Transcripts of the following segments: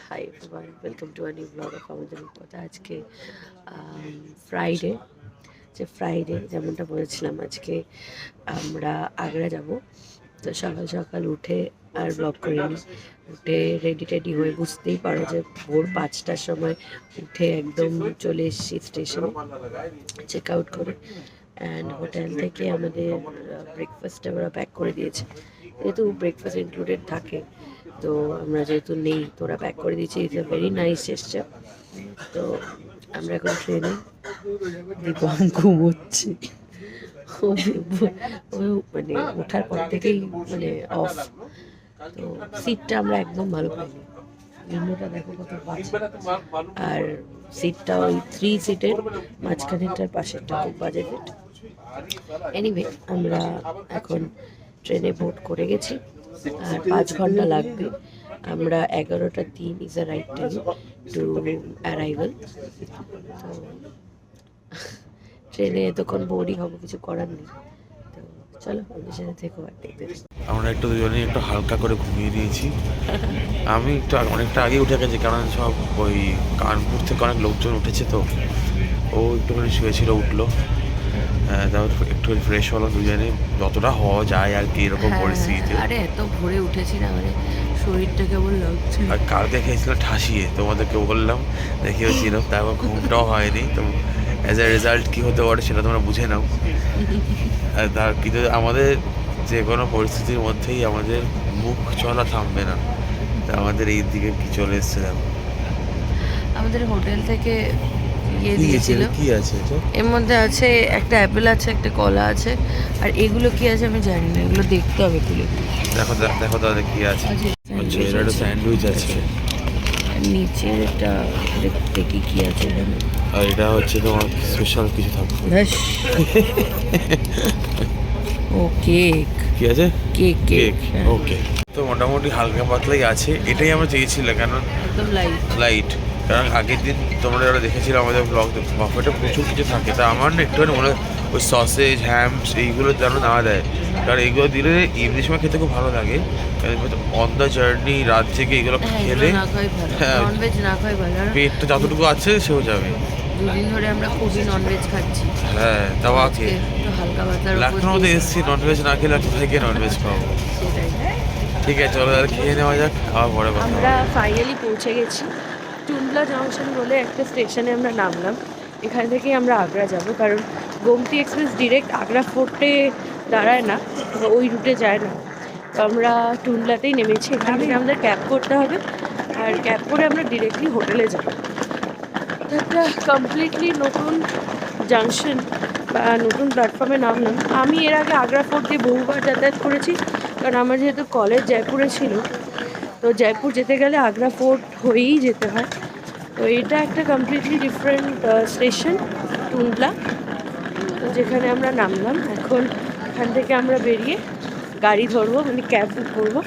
Hi everyone, welcome to a new blog of আমাদের কথা। আজকে ফ্রাইডে যেমনটা বলেছিলাম, আজকে আমরা আগ্রা যাব। তো সকাল সকাল উঠে আর ব্লগ করিনি, উঠে রেডি টেডি হয়ে বুঝতেই পারো যে ভোর 5টার সময় উঠে একদম চলে এসেছি স্টেশনে চেক আউট করে। অ্যান্ড হোটেল থেকে আমাদের ব্রেকফাস্ট ওরা প্যাক করে দিয়েছে, যেহেতু ব্রেকফাস্ট ইনক্লুডেড থাকে। তো আমরা যেহেতু নেই, তো ওরা প্যাক করে দিয়েছে। It's a very nice gesture. তো আমরা এখন ট্রেনে, দীপম ঘুমোচ্ছে। ও মানে ওঠার পর থেকেই মানে অফ। তো সিটটা আমরা একদম ভালো পাইনি। উইন্ডোটা দেখো কত বাজে, আর সিটটা ওই 3 সিটের মাঝখানেরটার পাশেরটা খুব বাজে ফিট। এনিওয়ে, আমরা এখন ট্রেনে বোর্ড করে গেছি আর 5 ঘন্টা লাগবে। আমরা 11:03 is a right time to arrival. তো ট্রেনে এতক্ষণ বোর্ডই হবো, কিছু করার নেই। তো চলো আমাদের সাথে থেকো আর দেখতে। আমরা একটু দুজনে একটু হালকা করে ঘুমিয়ে দিয়েছি। আমি একটু অনেকটা আগে উঠে গেছি, কারণ সব ওই কানপুর থেকে অনেক লোকজন উঠেছে, তো ও একটুখানি শুয়েছিল, উঠলো। তারপর একটু ফ্রেশ হলো দুজনে, যতটা হওয়া যায় আর কি এরকম পরিস্থিতিতে। আরে এত ভোরে উঠেছি না, মানে শরীরটা কেমন লাগছে। আর কালকে খেয়েছিলাম ঠাসিয়ে, তোমাদেরকে বললাম, দেখিয়েছিলাম। তারপর ঘুমটাও হয়নি, তো অ্যাজ এ রেজাল্ট কী হতে পারে সেটা তোমরা বুঝে নাও। তার কিন্তু আমাদের যে কোনো পরিস্থিতির মধ্যেই আমাদের মুখ চলা থামবে না। তা আমাদের এই দিকে কি চলে এসেছিলাম। আমাদের হোটেল থেকে দিয়েছিল। কি আছে এটা? এর মধ্যে আছে একটা অ্যাপেল আছে, একটা কলা আছে, আর এগুলো কি আছে আমি জানি না, এগুলো দেখতে হবে খুলে। দেখো দেখো দাদা কি আছে। আচ্ছা, এর একটা স্যান্ডউইচ আছে, আর নিচের একটা দেখি কি আছে এখানে। আর এটা হচ্ছে তোমার স্পেশাল কিছু থাকবে। ও কেক। কি আছে? Cake cake. ওকে, তো মোটামুটি হালকা পাতলাই আছে, এটাই আমরা চেয়েছিলাম। কেন একদম লাইট, কারণ আগের দিন তোমরা যারা দেখেছিলে আমাদের ব্লগ, বাফেটে প্রচুর কিছু থাকে। তা আমার না একটুখানি মনে হয় ওই সসেজ হ্যামস এইগুলো যেন না দেয়, কারণ এইগুলো দিলে ইভিনিং সময় খেতে খুব ভালো লাগে। অন দ্য জার্নি রাত জেগে এগুলো খেলে পেটটা যতটুকু আছে সেও যাবে। দুদিন ধরে আমরা খুবই ননভেজ খাচ্ছি। হ্যাঁ, তাও একটু হালকা পাতলা লখনৌতে এসেছি, ননভেজ না খেলে কোথায় গিয়ে ননভেজ খাবো। সেটাই। ঠিক আছে, চলো আর খেয়ে নেওয়া যাক, খাওয়া পরে কথা আমরা ফাইনালি পৌঁছে গেছি টুন্ডলা জংশন বলে একটা স্টেশনে আমরা নামলাম। এখান থেকেই আমরা আগ্রা যাব, কারণ গোমতী এক্সপ্রেস ডিরেক্ট আগ্রা ফোর্টে দাঁড়ায় না, ওই রুটে যায় না। তো আমরা টুন্ডলাতেই নেমেছি। এখান থেকে আমাদের ক্যাব করতে হবে, আর ক্যাব করে আমরা ডিরেক্টলি হোটেলে যাব। একটা কমপ্লিটলি নতুন জাংশন বা নতুন প্ল্যাটফর্মে নামলাম। আমি এর আগে আগ্রা ফোর্ট দিয়ে বহুবার যাতায়াত করেছি, কারণ আমার যেহেতু কলেজ জয়পুরে ছিল, তো জয়পুর যেতে গেলে আগ্রা ফোর্ট হয়েই যেতে হয়। তো এটা একটা কমপ্লিটলি ডিফারেন্ট স্টেশন, টুন্ডলা, তো যেখানে আমরা নামলাম। এখন এখান থেকে আমরা বেরিয়ে গাড়ি ধরবো, মানে ক্যাব বুক করবো।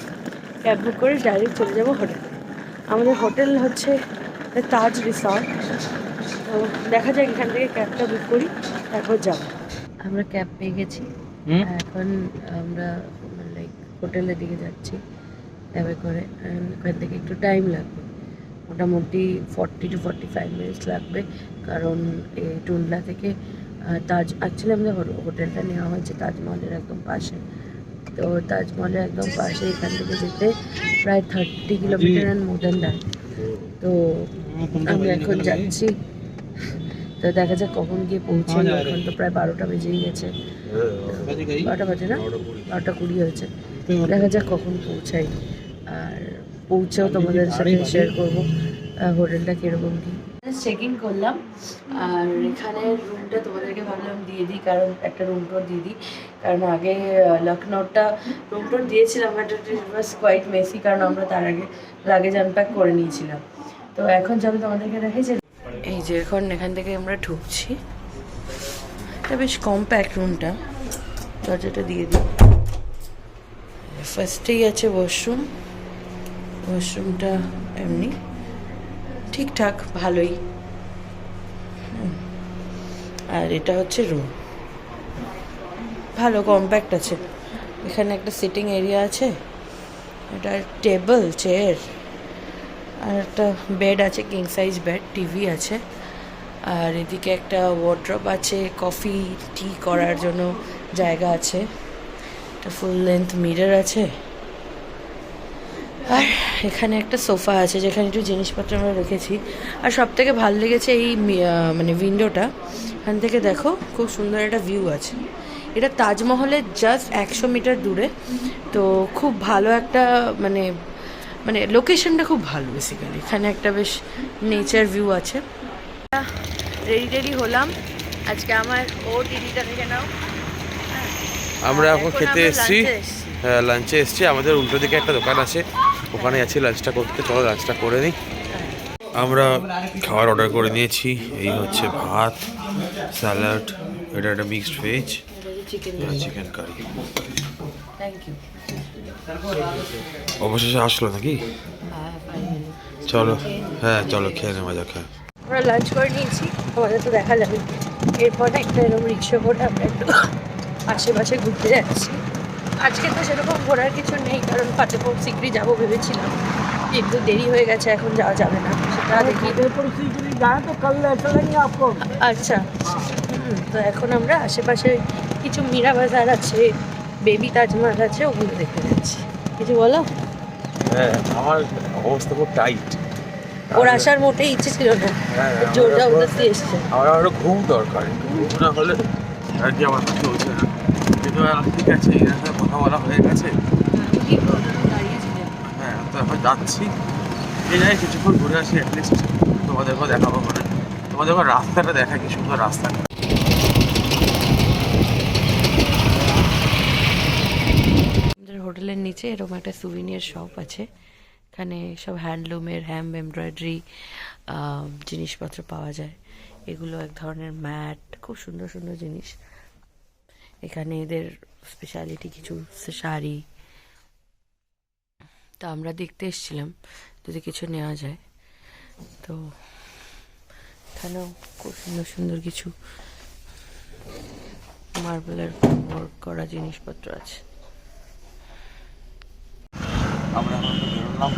ক্যাব বুক করে ডাইরেক্ট চলে যাবো হোটেল। আমাদের হোটেল হচ্ছে তাজ রিসর্ট। তো দেখা যাক, এখান থেকে ক্যাবটা বুক করি, তারপর যাবো। আমরা ক্যাব পেয়ে গেছি, এখন আমরা লাইক হোটেলের দিকে যাচ্ছি ক্যাবে করে। ওখান থেকে একটু টাইম লাগবে, মোটামুটি 40 to 45 মিনিটস লাগবে, কারণ এই টুন্ডলা থেকে তাজ, অ্যাকচুয়ালি আমাদের হোটেলটা নেওয়া হয়েছে তাজমহলের একদম পাশে। তো তাজমহলের একদম পাশে এখান থেকে যেতে প্রায় 30 kilometre and more than that. তো আমি এখন যাচ্ছি, তো দেখা যাক কখন গিয়ে পৌঁছাই। এখন তো প্রায় 12টা বেজেই গেছে, 12টা বাজে না, 12টা 20 হয়েছে। দেখা যাক কখন পৌঁছাই, আর পৌঁছেও তোমাদের সাথে শেয়ার করবো হোটেলটা কীরকম কী। চেক ইন করলাম, আর এখানে রুমটা তোমাদেরকে ভাবলাম দিয়ে দিই, কারণ একটা রুম টোর দিয়ে দিই। কারণ আগে লখনৌটা রুম টোর দিয়েছিলাম, but it was quite messy, কারণ আমরা তার আগে লাগেজ আনপ্যাক করে নিয়েছিলাম। তো এখন যাবে তোমাদেরকে দেখাই যে এই যে এখন এখান থেকে আমরা ঢুকছি। এটা বেশ কম্প্যাক্ট রুমটা, দরজাটা দিয়ে দিই। ফার্স্টেই আছে ওয়াশরুম, ওয়াশরুমটা এমনি ঠিকঠাক ভালোই। আর এটা হচ্ছে রুম, ভালো কম্প্যাক্ট আছে। এখানে একটা সিটিং এরিয়া আছে, এটা টেবিল চেয়ার, আর একটা বেড আছে, কিং সাইজ বেড, টিভি আছে, আর এদিকে একটা ওয়ার্ড্রপ আছে, কফি টি করার জন্য জায়গা আছে, একটা ফুল লেন্থ মিরর আছে, আর এখানে একটা সোফা আছে যেখানে একটু জিনিসপত্র আমরা রেখেছি। আর সব থেকে ভালো লেগেছে এই মানে উইন্ডোটা, এখান থেকে দেখো খুব সুন্দর একটা ভিউ আছে। এটা তাজমহলের জাস্ট 100 মিটার দূরে, তো খুব ভালো একটা মানে মানে লোকেশনটা খুব ভালো। বেসিক্যালি এখানে একটা বেশ নেচার ভিউ আছে। রেডি হলাম আজকে, আমার ও দিদিটা থেকে নাও। আমরা এখন খেতে আমরা এসেছি, লাঞ্চে এসেছি। লাঞ্চে এসেছি। আমাদের উল্টো দিকে একটা দোকান আছে, ওখানে যাচ্ছি লাঞ্চটা করতে। চলো লাঞ্চটা করে নিই। আমরা খাবার অর্ডার করে নিয়েছি। এই হচ্ছে ভাত, স্যালাড, এটা একটা mixed veg, chicken curry. Thank you. অবশেষে আসলো নাকি? চলো, হ্যাঁ চলো খেয়ে নে, মজা খায়। আমরা লাঞ্চ করে নিয়েছি, আমাদের তো দেখা যাবে। এরপরে একটা এরকম রিক্সা করে আমরা একটু আশেপাশে ঘুরতে যাচ্ছি। আজকে তো সেরকম ঘোরার কিছু নেই, কারণ ফাতেপুর সিকরি যাবো ভেবেছিলাম, একটু দেরি হয়ে গেছে, এখন যাওয়া যাবে না। সেটা দেখি। আচ্ছা, তো এখন আমরা আশেপাশে কিছু মীরা বাজার আছে, বেবি তাজমহল আছে, ওগুলো দেখতে যাচ্ছি। কিছু বলো? হ্যাঁ, আমার অবস্থা খুব টাইট। ওর আসার মোটেই ইচ্ছে ছিল না, জোর জবরদস্তি এসছে। আমার আরো ঘুম দরকার, ঘুম না হলে আর কি আমার চলছে না। কিন্তু ঠিক আছে, এর কথা বলা হয়ে গেছে। হ্যাঁ, তো এখন যাচ্ছি, এই জায়গায় কিছুক্ষণ ঘুরে আসি অ্যাটলিস্ট। তোমাদেরকেও দেখাবো, মানে তোমাদেরকেও রাস্তাটা দেখা, কি সুন্দর রাস্তা। আমাদের হোটেলের নিচে এরকম একটা সুভিনিয়ার শপ আছে, এখানে সব হ্যান্ডলুমের এমব্রয়ডারি জিনিসপত্র পাওয়া যায়। এগুলো এক ধরনের ম্যাট, খুব সুন্দর সুন্দর জিনিস। এখানে এদের স্পেশালিটি কিছু শাড়ি, তো আমরা দেখতে এসেছিলাম যদি কিছু নেওয়া যায়। তো এখানেও খুব সুন্দর সুন্দর কিছু মার্বেলের ওয়ার্ক করা জিনিসপত্র আছে। আমরা এখন বেরোলাম,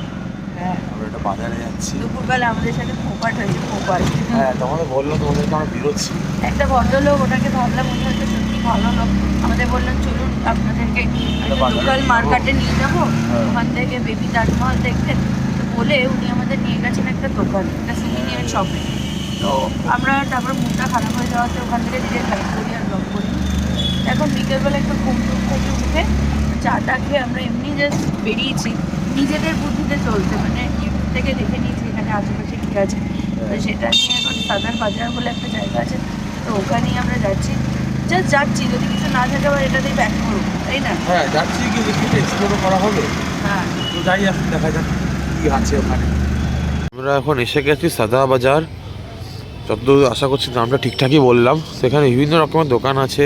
হ্যাঁ, আমরা একটা বাজারে যাচ্ছি। দুপুরবেলা আমাদের সাথে পোপাট হয়েছে, পোপাট। হ্যাঁ, তোমাদের বললো তোমাদেরকে আমরা বেরোচ্ছি। একটা ভদ্রলোক, ওটাকে ভাবলাম উনি হয়তো সত্যি ভালো লোক, আমাদের বললেন চলুন আপনাদেরকে লোকাল মার্কেটে নিয়ে যাবো, ওখান থেকে বেবি তাজমহল দেখতে। তো বলে উনি আমাদের নিয়ে গেছেন একটা দোকান, একটা সুভিনিয়ার শপে। তো আমরা তারপর মুখটা খারাপ হয়ে যাওয়াতে ওখান থেকে নিজের গাইড করি আর ব্লগ করি। এখন বিকেলবেলা একটু ঘুম থেকে উঠে চাটা খেয়ে আমরা এমনি জাস্ট বেরিয়েছি নিজেদের বুদ্ধিতে চলতে, মানে ইউটিউব থেকে দেখে নিয়েছি এখানে আশেপাশে কী আছে। তো সেটা নিয়ে এখন সাদার বাজার বলে একটা জায়গা আছে, তো ওখানেই আমরা যাচ্ছি। জাস্ট যাচ্ছি, যদি কিছু না থাকে আবার এটাতেই ব্যাক করবো, তাই না? হ্যাঁ, যাচ্ছি, কিন্তু কিছু এক্সপ্লোরও করা হবে। হ্যাঁ, তো যাই, এখন দেখা যাক কি আছে ওখানে। আমরা এখন এসে গেছি সাদা বাজার, যতদূর আশা করছি নামটা ঠিকঠাকই বললাম। সেখানে বিভিন্ন রকমের দোকান আছে।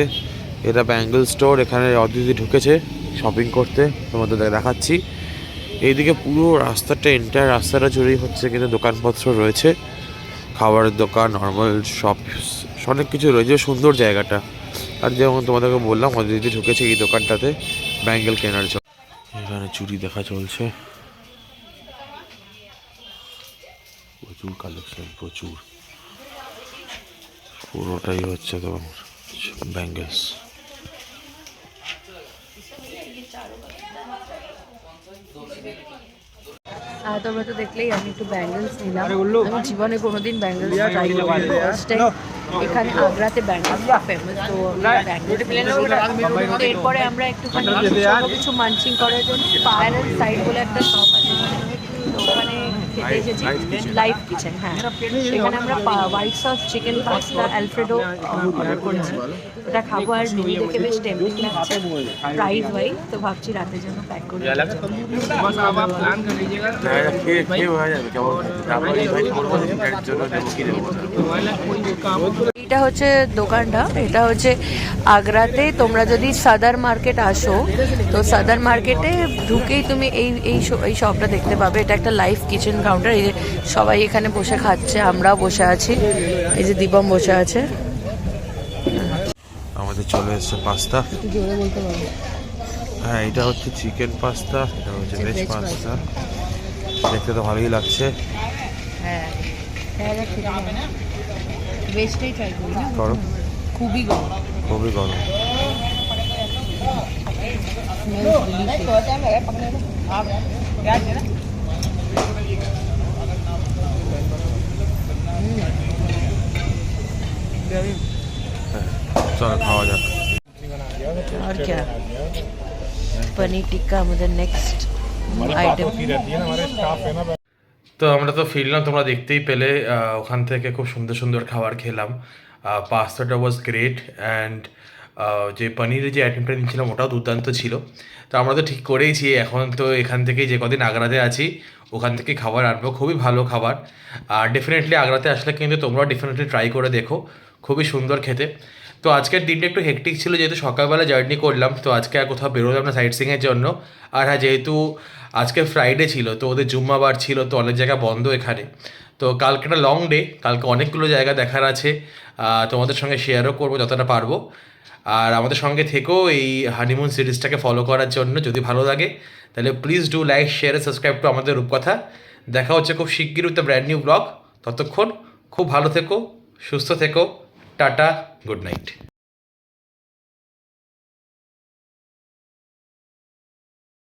এটা ব্যাঙ্গল স্টোর, এখানে অদিতি ঢুকেছে শপিং করতে, তোমাদের দেখাচ্ছি। এইদিকে পুরো রাস্তাটা, এন্টায়ার রাস্তাটা জুড়েই হচ্ছে কিন্তু দোকানপত্র রয়েছে, খাবারের দোকান, নর্মাল শপ, অনেক কিছু রয়েছে। সুন্দর জায়গাটা। আর যেমন তোমাদেরকে বললাম, অদিতি ঢুকেছে এই দোকানটাতে ব্যাঙ্গেল কেনার জন্য। এখানে চুড়ি দেখা চলছে, প্রচুর কালেকশন, প্রচুর। পুরোটাই হচ্ছে তোমার ব্যাঙ্গেলস। তোমরা তো দেখলেই আমি একটু ব্যাঙ্গেলস নিলাম। আমি জীবনে কোনোদিন ব্যাঙ্গেলস ট্রাই করিনি, ফার্স্ট টাইম। এখানে আগ্রাতে ব্যাঙ্গেলস ফেমাস, তো ব্যাঙ্গেলস। এরপরে আমরা একটুখানি কিছু মানচিং করার জন্য ফায়ার অ্যান্ড সাইড বলে একটা শপ আছে, তো ওখানে খেতে এসেছি, লাইভ কিচেন। হ্যাঁ, সেখানে আমরা white sauce chicken pasta Alfredo order করেছি, ওটা খাবো। আর মেনু দেখে বেশ টেম্পটিং লাগছে প্রাইস ওয়াইজ, তো ভাবছি রাতের জন্য প্যাক করে। এটা হচ্ছে দোকানটা, এটা হচ্ছে আগ্রাতে। তোমরা যদি সাদার মার্কেট আসো, তো সাদার মার্কেটে ঢুকেই তুমি এই শপটা দেখতে পাবে। এটা একটা লাইভ কিচেন কাউন্টার। এই যে সবাই এখানে বসে খাচ্ছে, আমরাও বসে আছি, এই যে দীপম বসে আছে। আমাদের চলে এসেছে পাস্তা। জোরে বলতে পারবো? হ্যাঁ, এটা হচ্ছে চিকেন পাস্তা, এটা হচ্ছে ভেজ পাস্তা। দেখতে তো ভালোই লাগছে। হ্যাঁ বেশটাই ট্রাই করি না, করো। খুবই গরম। খুবই গরম। চলো খাওয়া যাক। আর क्या পনির টিক্কা আমাদের নেক্সট আইটেম। তো আমরা তো ফিরলাম, তোমরা দেখতেই পেলে। ওখান থেকে খুব সুন্দর সুন্দর খাবার খেলাম। পাস্তাটা ওয়াজ গ্রেট অ্যান্ড যে পনিরের যে আইটেমটা নিয়েছিলাম ওটাও দুর্দান্ত ছিল। তো আমরা তো ঠিক করেইছি এখন তো এখান থেকেই যে কদিন আগ্রাতে আছি ওখান থেকে খাবার আনবো, খুবই ভালো খাবার। আর ডেফিনেটলি আগ্রাতে আসলে কিন্তু তোমরাও ডেফিনেটলি ট্রাই করে দেখো, খুবই সুন্দর খেতে। তো আজকের দিনটা একটু হেক্টিক ছিল যেহেতু সকালবেলা জার্নি করলাম, তো আজকে আর কোথাও বেরোলাম না সাইট সিংয়ের জন্য। আর হ্যাঁ, যেহেতু আজকে ফ্রাইডে ছিল তো ওদের জুম্মাবার ছিল, তো অনেক জায়গা বন্ধ এখানে। তো কালকে একটা লং ডে, কালকে অনেকগুলো জায়গা দেখার আছে, তোমাদের সঙ্গে শেয়ারও করবো যতটা পারবো। আর আমাদের সঙ্গে থেকেও এই হানিমুন সিরিজটাকে ফলো করার জন্য, যদি ভালো লাগে তাহলে please do like share subscribe to আমাদের রূপকথা। দেখা হচ্ছে খুব শিগগির with the brand new blog. ততক্ষণ খুব ভালো থেকো, সুস্থ থেকো, টাটা, গুড নাইট।